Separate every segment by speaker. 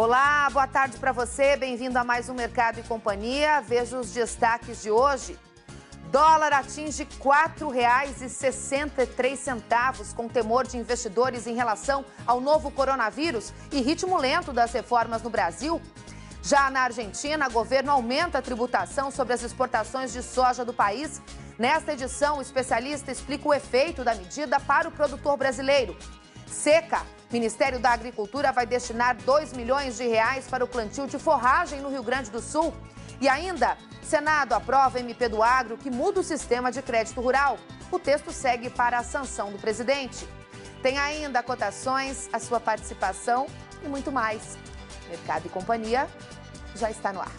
Speaker 1: Olá, boa tarde para você. Bem-vindo a mais um Mercado e Companhia. Veja os destaques de hoje. Dólar atinge R$ 4,63, com temor de investidores em relação ao novo coronavírus e ritmo lento das reformas no Brasil. Já na Argentina, o governo aumenta a tributação sobre as exportações de soja do país. Nesta edição, o especialista explica o efeito da medida para o produtor brasileiro. Seca. O Ministério da Agricultura vai destinar R$ 2 milhões para o plantio de forragem no Rio Grande do Sul. E ainda, Senado aprova MP do Agro que muda o sistema de crédito rural. O texto segue para a sanção do presidente. Tem ainda cotações, a sua participação e muito mais. Mercado e Companhia já está no ar.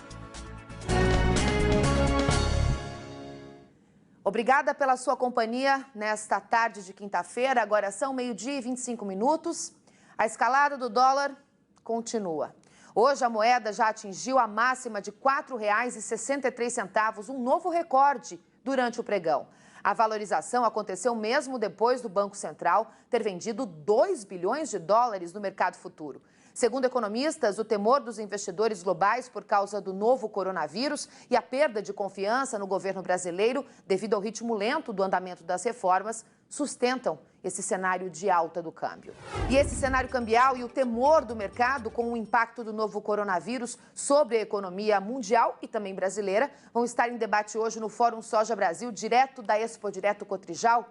Speaker 1: Obrigada pela sua companhia nesta tarde de quinta-feira. Agora são 12h e 25 minutos. A escalada do dólar continua. Hoje a moeda já atingiu a máxima de R$ 4,63, um novo recorde durante o pregão. A valorização aconteceu mesmo depois do Banco Central ter vendido 2 bilhões de dólares no mercado futuro. Segundo economistas, o temor dos investidores globais por causa do novo coronavírus e a perda de confiança no governo brasileiro devido ao ritmo lento do andamento das reformas sustentam esse cenário de alta do câmbio. E esse cenário cambial e o temor do mercado com o impacto do novo coronavírus sobre a economia mundial e também brasileira vão estar em debate hoje no Fórum Soja Brasil, direto da Expo Direto Cotrijal.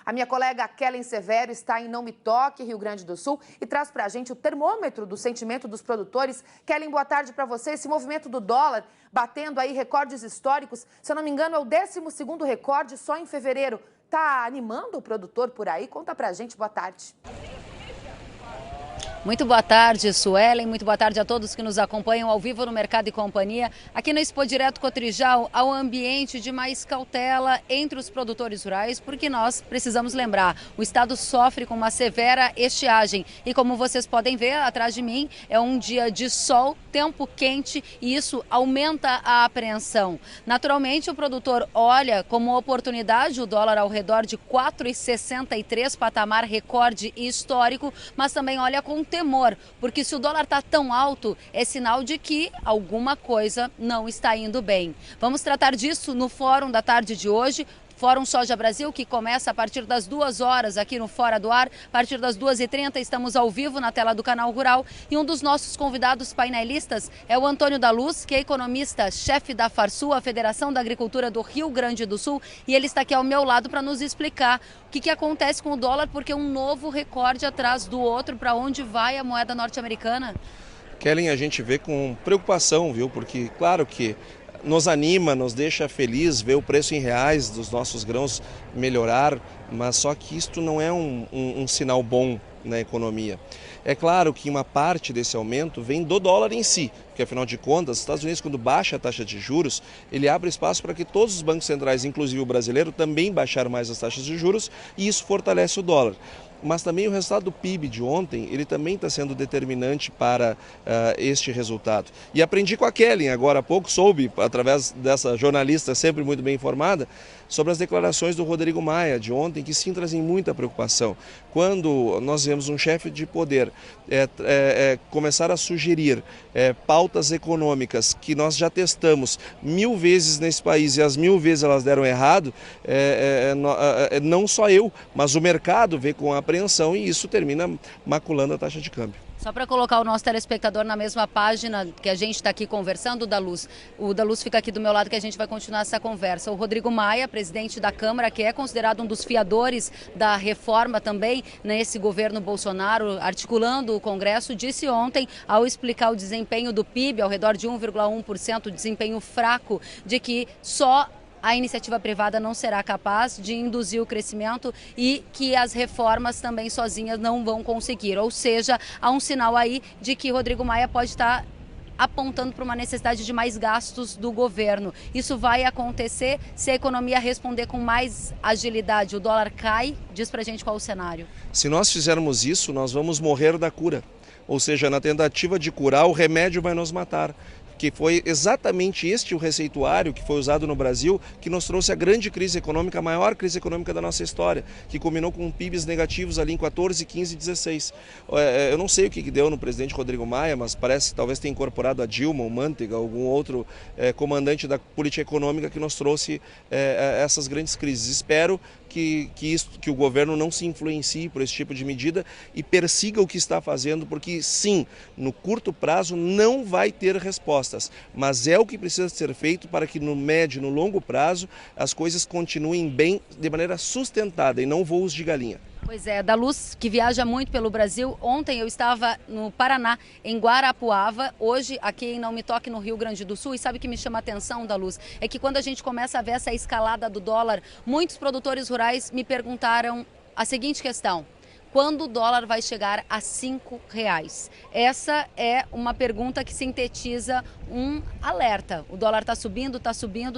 Speaker 1: A minha colega Kellen Severo está em Não Me Toque, Rio Grande do Sul, e traz para a gente o termômetro do sentimento dos produtores. Kellen, boa tarde para você. Esse movimento do dólar batendo aí recordes históricos, se eu não me engano é o 12º recorde só em fevereiro. Tá animando o produtor por aí? Conta pra gente, boa tarde.
Speaker 2: Muito boa tarde, Suelen. Muito boa tarde a todos que nos acompanham ao vivo no Mercado e Companhia. Aqui no Expo Direto Cotrijal, há um ambiente de mais cautela entre os produtores rurais, porque nós precisamos lembrar, o estado sofre com uma severa estiagem. E como vocês podem ver, atrás de mim é um dia de sol, tempo quente, e isso aumenta a apreensão. Naturalmente, o produtor olha como oportunidade o dólar ao redor de R$ 4,63, patamar recorde histórico, mas também olha com temor, porque se o dólar está tão alto, é sinal de que alguma coisa não está indo bem. Vamos tratar disso no Fórum da tarde de hoje. Fórum Soja Brasil, que começa a partir das 2 horas aqui no Fora do Ar. A partir das 2h30 estamos ao vivo na tela do Canal Rural. E um dos nossos convidados painelistas é o Antônio da Luz, que é economista-chefe da Farsul, a Federação da Agricultura do Rio Grande do Sul. E ele está aqui ao meu lado para nos explicar o que acontece com o dólar, porque um novo recorde atrás do outro. Para onde vai a moeda norte-americana?
Speaker 3: Kellen, a gente vê com preocupação, viu? Porque, claro que nos anima, nos deixa feliz ver o preço em reais dos nossos grãos melhorar, mas só que isto não é um sinal bom na economia. É claro que uma parte desse aumento vem do dólar em si, porque afinal de contas, os Estados Unidos, quando baixa a taxa de juros, ele abre espaço para que todos os bancos centrais, inclusive o brasileiro, também baixaram mais as taxas de juros e isso fortalece o dólar. Mas também o resultado do PIB de ontem, ele também está sendo determinante para este resultado. E aprendi com a Kellen, agora há pouco, soube, através dessa jornalista sempre muito bem informada, sobre as declarações do Rodrigo Maia de ontem, que sim trazem muita preocupação. Quando nós vemos um chefe de poder começar a sugerir pautas econômicas que nós já testamos 1000 vezes nesse país e as 1000 vezes elas deram errado, não só eu, mas o mercado vê com apreensão e isso termina maculando a taxa de câmbio.
Speaker 2: Só para colocar o nosso telespectador na mesma página que a gente está aqui conversando, o da Luz fica aqui do meu lado que a gente vai continuar essa conversa. O Rodrigo Maia, presidente da Câmara, que é considerado um dos fiadores da reforma também nesse governo Bolsonaro, articulando o Congresso, disse ontem, ao explicar o desempenho do PIB, ao redor de 1,1%, desempenho fraco, de que só a iniciativa privada não será capaz de induzir o crescimento e que as reformas também sozinhas não vão conseguir. Ou seja, há um sinal aí de que Rodrigo Maia pode estar apontando para uma necessidade de mais gastos do governo. Isso vai acontecer se a economia responder com mais agilidade. O dólar cai, diz pra gente qual é o cenário.
Speaker 3: Se nós fizermos isso, nós vamos morrer da cura. Ou seja, na tentativa de curar, o remédio vai nos matar. que foi exatamente este o receituário que foi usado no Brasil que nos trouxe a grande crise econômica, a maior crise econômica da nossa história, que culminou com PIBs negativos ali em 14, 15 e 16. Eu não sei o que deu no presidente Rodrigo Maia, mas parece que talvez tenha incorporado a Dilma, o Manteiga, algum outro comandante da política econômica que nos trouxe essas grandes crises. Espero que o governo não se influencie por esse tipo de medida e persiga o que está fazendo, porque sim, no curto prazo não vai ter respostas, mas é o que precisa ser feito para que no médio e no longo prazo as coisas continuem bem de maneira sustentada e não voos de galinha.
Speaker 2: Pois é, da Luz, que viaja muito pelo Brasil. Ontem eu estava no Paraná, em Guarapuava, hoje aqui em Não Me Toque, no Rio Grande do Sul. E sabe o que me chama a atenção, da Luz? É que quando a gente começa a ver essa escalada do dólar, muitos produtores rurais me perguntaram a seguinte questão: quando o dólar vai chegar a R$5? Essa é uma pergunta que sintetiza um alerta. O dólar está subindo,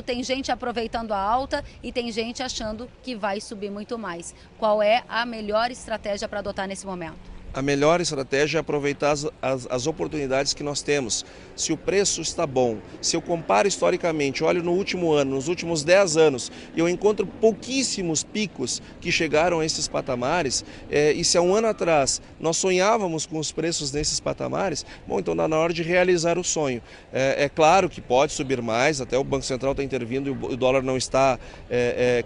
Speaker 2: tem gente aproveitando a alta e tem gente achando que vai subir muito mais. Qual é a melhor estratégia para adotar nesse momento?
Speaker 3: A melhor estratégia é aproveitar as oportunidades que nós temos. Se o preço está bom, se eu comparo historicamente, olho no último ano, nos últimos 10 anos, e eu encontro pouquíssimos picos que chegaram a esses patamares, e se há um ano atrás nós sonhávamos com os preços nesses patamares, bom, então está na hora de realizar o sonho. É claro que pode subir mais, até o Banco Central está intervindo e o dólar não está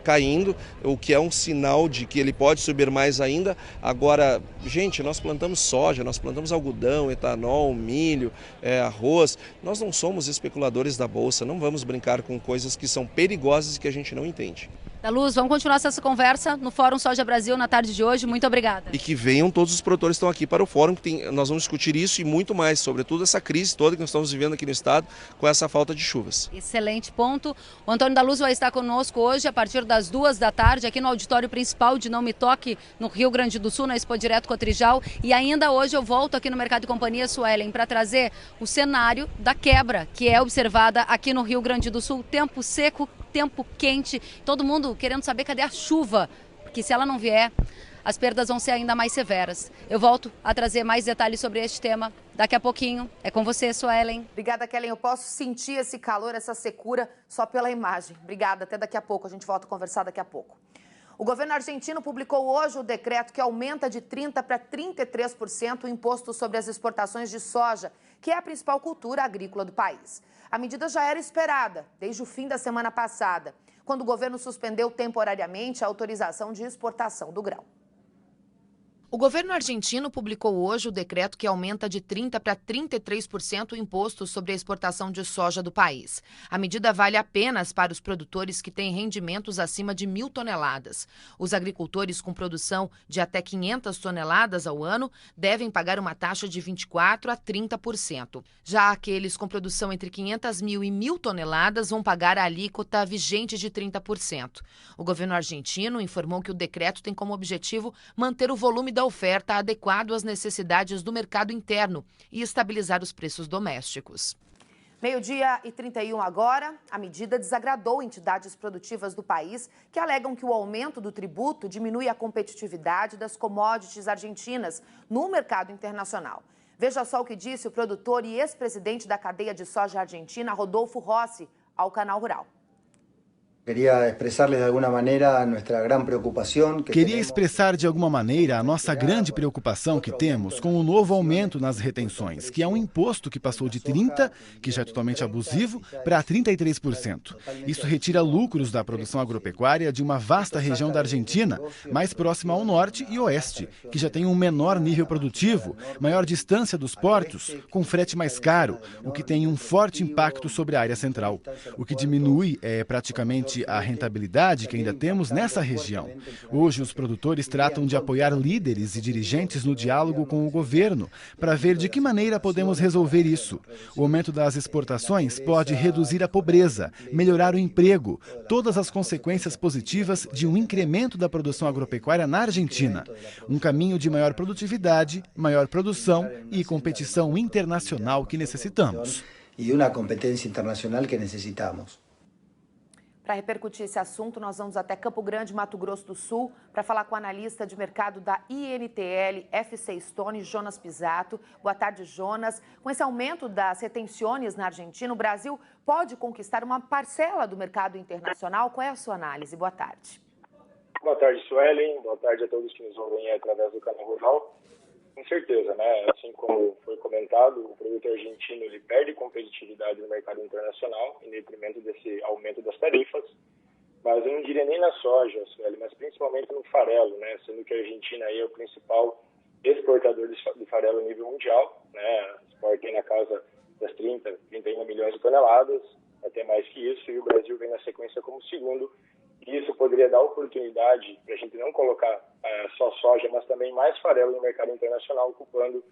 Speaker 3: caindo, o que é um sinal de que ele pode subir mais ainda. Agora, gente, nós plantamos soja, nós plantamos algodão, etanol, milho, arroz. Nós não somos especuladores da Bolsa, não vamos brincar com coisas que são perigosas e que a gente não entende.
Speaker 2: Da Luz, vamos continuar essa conversa no Fórum Soja Brasil na tarde de hoje. Muito obrigada.
Speaker 3: E que venham todos os produtores que estão aqui para o Fórum, que nós vamos discutir isso e muito mais, sobretudo essa crise toda que nós estamos vivendo aqui no estado com essa falta de chuvas.
Speaker 2: Excelente ponto. O Antônio da Luz vai estar conosco hoje a partir das 2 da tarde aqui no auditório principal de Não Me Toque, no Rio Grande do Sul, na Expo Direto Cotrijal. E ainda hoje eu volto aqui no Mercado e Companhia, Suelen, para trazer o cenário da quebra que é observada aqui no Rio Grande do Sul. Tempo seco, tempo quente, todo mundo querendo saber cadê a chuva, porque se ela não vier, as perdas vão ser ainda mais severas. Eu volto a trazer mais detalhes sobre este tema daqui a pouquinho. É com você, Suelen.
Speaker 1: Obrigada, Kellen. Eu posso sentir esse calor, essa secura só pela imagem. Obrigada, até daqui a pouco. A gente volta a conversar daqui a pouco. O governo argentino publicou hoje o decreto que aumenta de 30% para 33% o imposto sobre as exportações de soja, que é a principal cultura agrícola do país. A medida já era esperada desde o fim da semana passada, quando o governo suspendeu temporariamente a autorização de exportação do grão. O governo argentino publicou hoje o decreto que aumenta de 30% para 33% o imposto sobre a exportação de soja do país. A medida vale apenas para os produtores que têm rendimentos acima de 1.000 toneladas. Os agricultores com produção de até 500 toneladas ao ano devem pagar uma taxa de 24% a 30%. Já aqueles com produção entre 500 mil e 1.000 toneladas vão pagar a alíquota vigente de 30%. O governo argentino informou que o decreto tem como objetivo manter o volume da oferta adequado às necessidades do mercado interno e estabilizar os preços domésticos. 12h31 agora. A medida desagradou entidades produtivas do país que alegam que o aumento do tributo diminui a competitividade das commodities argentinas no mercado internacional. Veja só o que disse o produtor e ex-presidente da cadeia de soja argentina, Rodolfo Rossi, ao Canal Rural.
Speaker 4: Queria expressar de alguma maneira a nossa grande preocupação que temos com o novo aumento nas retenções, que é um imposto que passou de 30%, que já é totalmente abusivo, para 33%. Isso retira lucros da produção agropecuária de uma vasta região da Argentina, mais próxima ao norte e oeste, que já tem um menor nível produtivo, maior distância dos portos, com frete mais caro, o que tem um forte impacto sobre a área central. O que diminui praticamente a rentabilidade que ainda temos nessa região. Hoje, os produtores tratam de apoiar líderes e dirigentes no diálogo com o governo para ver de que maneira podemos resolver isso. O aumento das exportações pode reduzir a pobreza, melhorar o emprego, todas as consequências positivas de um incremento da produção agropecuária na Argentina. Um caminho de maior produtividade, maior produção e competição internacional que necessitamos.
Speaker 5: E uma competência internacional que necessitamos.
Speaker 1: Para repercutir esse assunto, nós vamos até Campo Grande, Mato Grosso do Sul, para falar com o analista de mercado da INTL, FC Stone, Jonas Pisato. Boa tarde, Jonas. Com esse aumento das retenções na Argentina, o Brasil pode conquistar uma parcela do mercado internacional? Qual é a sua análise? Boa tarde.
Speaker 5: Boa tarde, Suelen. Boa tarde a todos que nos ouvem através do canal Rural. Com certeza, né? Assim como foi comentado, o produto argentino ele perde competitividade no mercado internacional em detrimento desse aumento das tarifas, mas eu não diria nem na soja, mas principalmente no farelo, né? Sendo que a Argentina aí é o principal exportador de farelo a nível mundial, né? Exporta na casa das 31 milhões de toneladas, até mais que isso, e o Brasil vem na sequência como segundo. E isso poderia dar oportunidade para a gente não colocar só soja, mas também mais farelo no mercado internacional, ocupando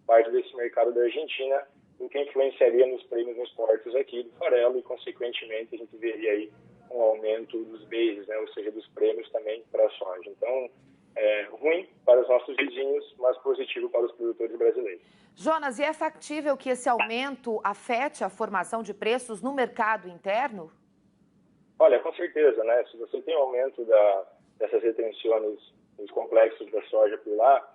Speaker 5: parte desse mercado da Argentina, o que influenciaria nos prêmios nos portos aqui do farelo e, consequentemente, a gente veria aí um aumento dos bases, né, ou seja, dos prêmios também para a soja. Então, ruim para os nossos vizinhos, mas positivo para os produtores brasileiros.
Speaker 1: Jonas, e é factível que esse aumento afete a formação de preços no mercado interno?
Speaker 5: Olha, com certeza, né? Se você tem aumento dessas retenções nos complexos da soja por lá,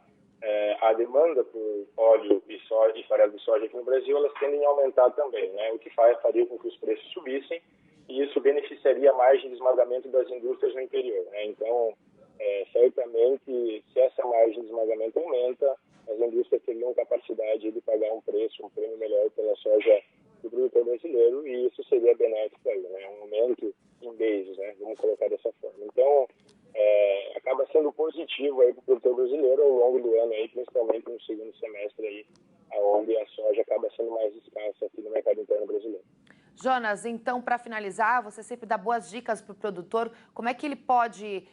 Speaker 5: a demanda por óleo e farelo de soja aqui no Brasil, elas tendem a aumentar também, né? O que faria com que os preços subissem e isso beneficiaria a margem de esmagamento das indústrias no interior, né? Então, certamente, se essa margem de esmagamento aumenta, as indústrias teriam capacidade de pagar um prêmio melhor pela soja do produtor brasileiro e isso seria benéfico aí, né? Um aumento em bases, né? Vamos colocar dessa forma. Então, acaba sendo positivo aí para o produtor brasileiro ao longo do ano aí, principalmente no segundo semestre aí, onde a soja acaba sendo mais escassa aqui no mercado interno brasileiro.
Speaker 1: Jonas, então, para finalizar, você sempre dá boas dicas para o produtor. Como é que ele pode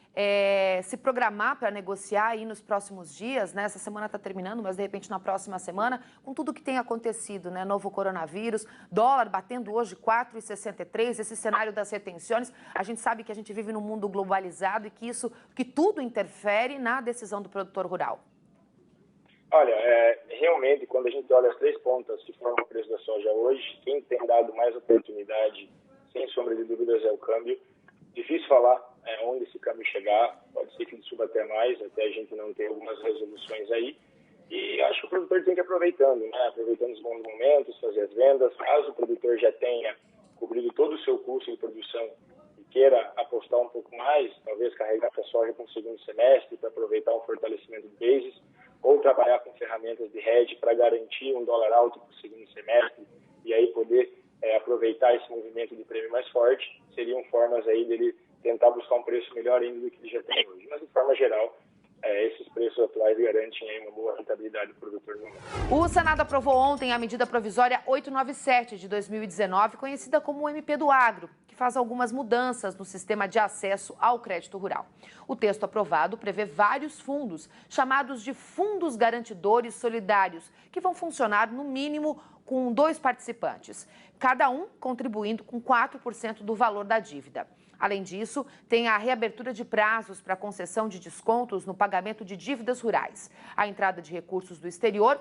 Speaker 1: se programar para negociar aí nos próximos dias, né? Essa semana está terminando, mas de repente na próxima semana, com tudo que tem acontecido, né? Novo coronavírus, dólar batendo hoje 4,63, esse cenário das retenções. A gente sabe que a gente vive num mundo globalizado e que tudo interfere na decisão do produtor rural.
Speaker 5: Olha, realmente, quando a gente olha as três pontas que formam o preço da soja hoje, quem tem dado mais oportunidade, sem sombra de dúvidas, é o câmbio. Difícil falar onde esse câmbio chegar, pode ser que ele suba até mais, até a gente não ter algumas resoluções aí. E acho que o produtor tem que ir aproveitando, né? Aproveitando os bons momentos, fazer as vendas. Caso o produtor já tenha cobrido todo o seu custo de produção e queira apostar um pouco mais, talvez carregar essa soja para o segundo semestre, para aproveitar um fortalecimento de bases, ou trabalhar com ferramentas de hedge para garantir um dólar alto para o segundo semestre e aí poder aproveitar esse movimento de prêmio mais forte, seriam formas aí dele tentar buscar um preço melhor ainda do que ele já tem hoje. Mas, de forma geral, esses preços atuais garantem aí uma boa rentabilidade do produtor no momento.
Speaker 1: O Senado aprovou ontem a medida provisória 897 de 2019, conhecida como o MP do Agro, que faz algumas mudanças no sistema de acesso ao crédito rural. O texto aprovado prevê vários fundos, chamados de fundos garantidores solidários, que vão funcionar no mínimo com 2 participantes, cada um contribuindo com 4% do valor da dívida. Além disso, tem a reabertura de prazos para concessão de descontos no pagamento de dívidas rurais, a entrada de recursos do exterior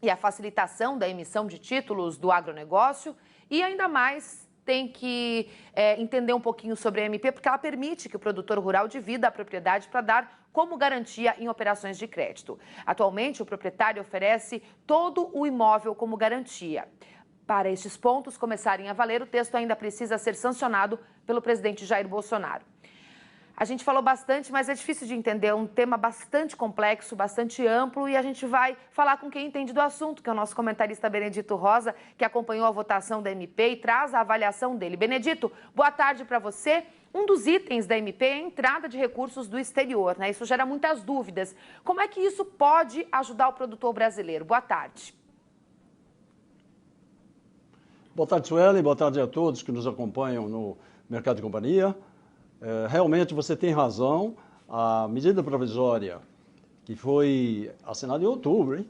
Speaker 1: e a facilitação da emissão de títulos do agronegócio e ainda mais tem que entender um pouquinho sobre a MP, porque ela permite que o produtor rural divida a propriedade para dar como garantia em operações de crédito. Atualmente, o proprietário oferece todo o imóvel como garantia. Para estes pontos começarem a valer, o texto ainda precisa ser sancionado pelo presidente Jair Bolsonaro. A gente falou bastante, mas é difícil de entender, é um tema bastante complexo, bastante amplo, e a gente vai falar com quem entende do assunto, que é o nosso comentarista Benedito Rosa, que acompanhou a votação da MP e traz a avaliação dele. Benedito, boa tarde para você. Um dos itens da MP é a entrada de recursos do exterior, né? Isso gera muitas dúvidas. Como é que isso pode ajudar o produtor brasileiro? Boa tarde.
Speaker 6: Boa tarde, Sueli. Boa tarde a todos que nos acompanham no Mercado de Companhia. Realmente você tem razão. A medida provisória que foi assinada em outubro,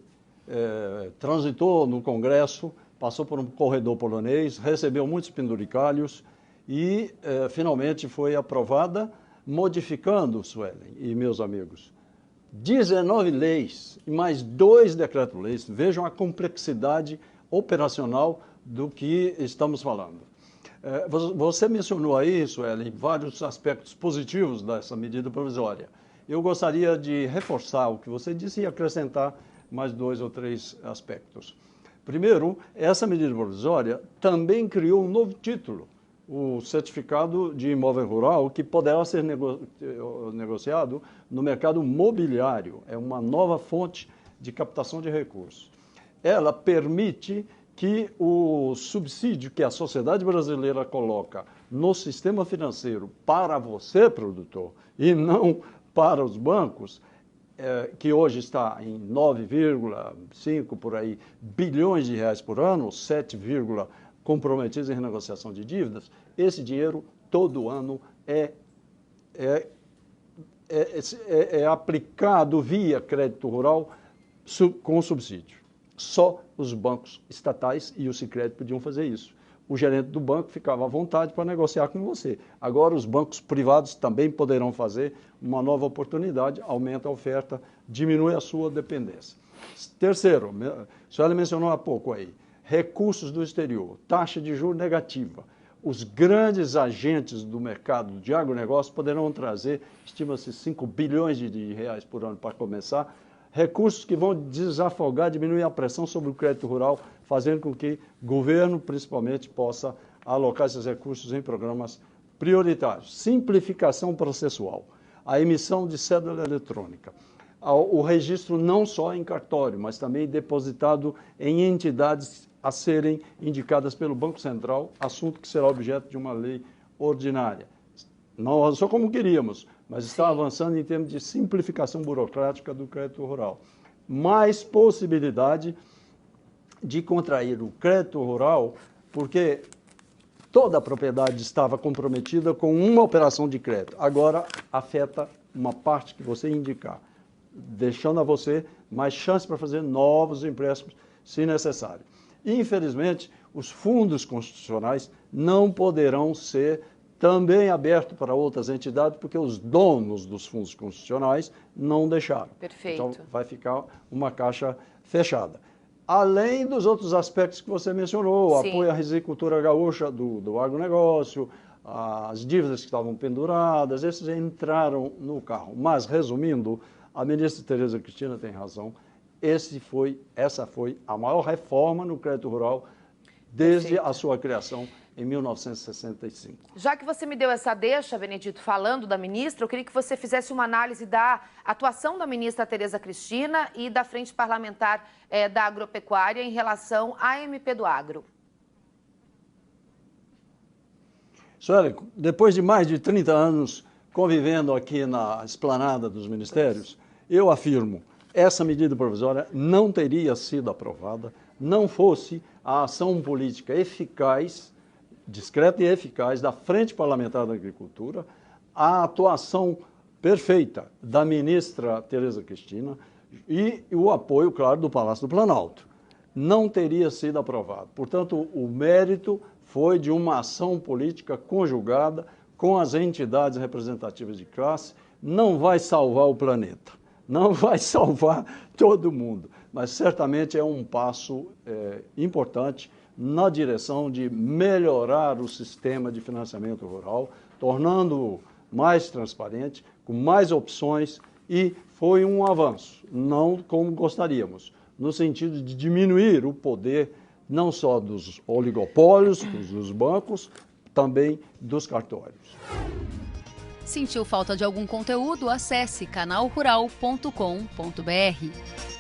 Speaker 6: transitou no Congresso, passou por um corredor polonês, recebeu muitos penduricalhos e finalmente foi aprovada, modificando, Sueli e meus amigos, 19 leis e mais 2 decretos-leis. Vejam a complexidade operacional do que estamos falando. Você mencionou aí, Sueli, vários aspectos positivos dessa medida provisória. Eu gostaria de reforçar o que você disse e acrescentar mais 2 ou 3 aspectos. Primeiro, essa medida provisória também criou um novo título, o certificado de imóvel rural, que poderá ser negociado no mercado mobiliário. É uma nova fonte de captação de recursos. Ela permite que o subsídio que a sociedade brasileira coloca no sistema financeiro para você, produtor, e não para os bancos, que hoje está em 9,5 por aí bilhões de reais por ano, 7, comprometidos em renegociação de dívidas, esse dinheiro todo ano é aplicado via crédito rural com subsídio. Só os bancos estatais e o Sicredi podiam fazer isso. O gerente do banco ficava à vontade para negociar com você. Agora os bancos privados também poderão fazer uma nova oportunidade, aumenta a oferta, diminui a sua dependência. Terceiro, a senhora mencionou há pouco aí, recursos do exterior, taxa de juros negativa. Os grandes agentes do mercado de agronegócio poderão trazer, estima-se 5 bilhões de reais por ano para começar, recursos que vão desafogar, diminuir a pressão sobre o crédito rural, fazendo com que o governo, principalmente, possa alocar esses recursos em programas prioritários. Simplificação processual, a emissão de cédula eletrônica, o registro não só em cartório, mas também depositado em entidades a serem indicadas pelo Banco Central, assunto que será objeto de uma lei ordinária. Não avançou como queríamos, mas está avançando em termos de simplificação burocrática do crédito rural. Mais possibilidade de contrair o crédito rural, porque toda a propriedade estava comprometida com uma operação de crédito. Agora afeta uma parte que você indicar, deixando a você mais chance para fazer novos empréstimos, se necessário. Infelizmente, os fundos constitucionais não poderão ser também aberto para outras entidades, porque os donos dos fundos constitucionais não deixaram.
Speaker 1: Perfeito.
Speaker 6: Então, vai ficar uma caixa fechada. Além dos outros aspectos que você mencionou,
Speaker 1: Sim.
Speaker 6: apoio à risicultura gaúcha do agronegócio, as dívidas que estavam penduradas, esses entraram no carro. Mas, resumindo, a ministra Tereza Cristina tem razão, essa foi a maior reforma no crédito rural desde
Speaker 1: Perfeito.
Speaker 6: a sua criação em 1965.
Speaker 1: Já que você me deu essa deixa, Benedito, falando da ministra, eu queria que você fizesse uma análise da atuação da ministra Tereza Cristina e da Frente Parlamentar da Agropecuária em relação à MP do Agro.
Speaker 6: Senhora, depois de mais de 30 anos convivendo aqui na esplanada dos ministérios, eu afirmo, essa medida provisória não teria sido aprovada, não fosse a ação política eficaz, discreta e eficaz da Frente Parlamentar da Agricultura, a atuação perfeita da ministra Tereza Cristina e o apoio, claro, do Palácio do Planalto. Não teria sido aprovado. Portanto, o mérito foi de uma ação política conjugada com as entidades representativas de classe. Não vai salvar o planeta, não vai salvar todo mundo, mas certamente é um passo importante na direção de melhorar o sistema de financiamento rural, tornando-o mais transparente, com mais opções, e foi um avanço, não como gostaríamos, no sentido de diminuir o poder não só dos oligopólios, dos bancos, também dos cartórios.
Speaker 2: Sentiu falta de algum conteúdo? Acesse canalrural.com.br.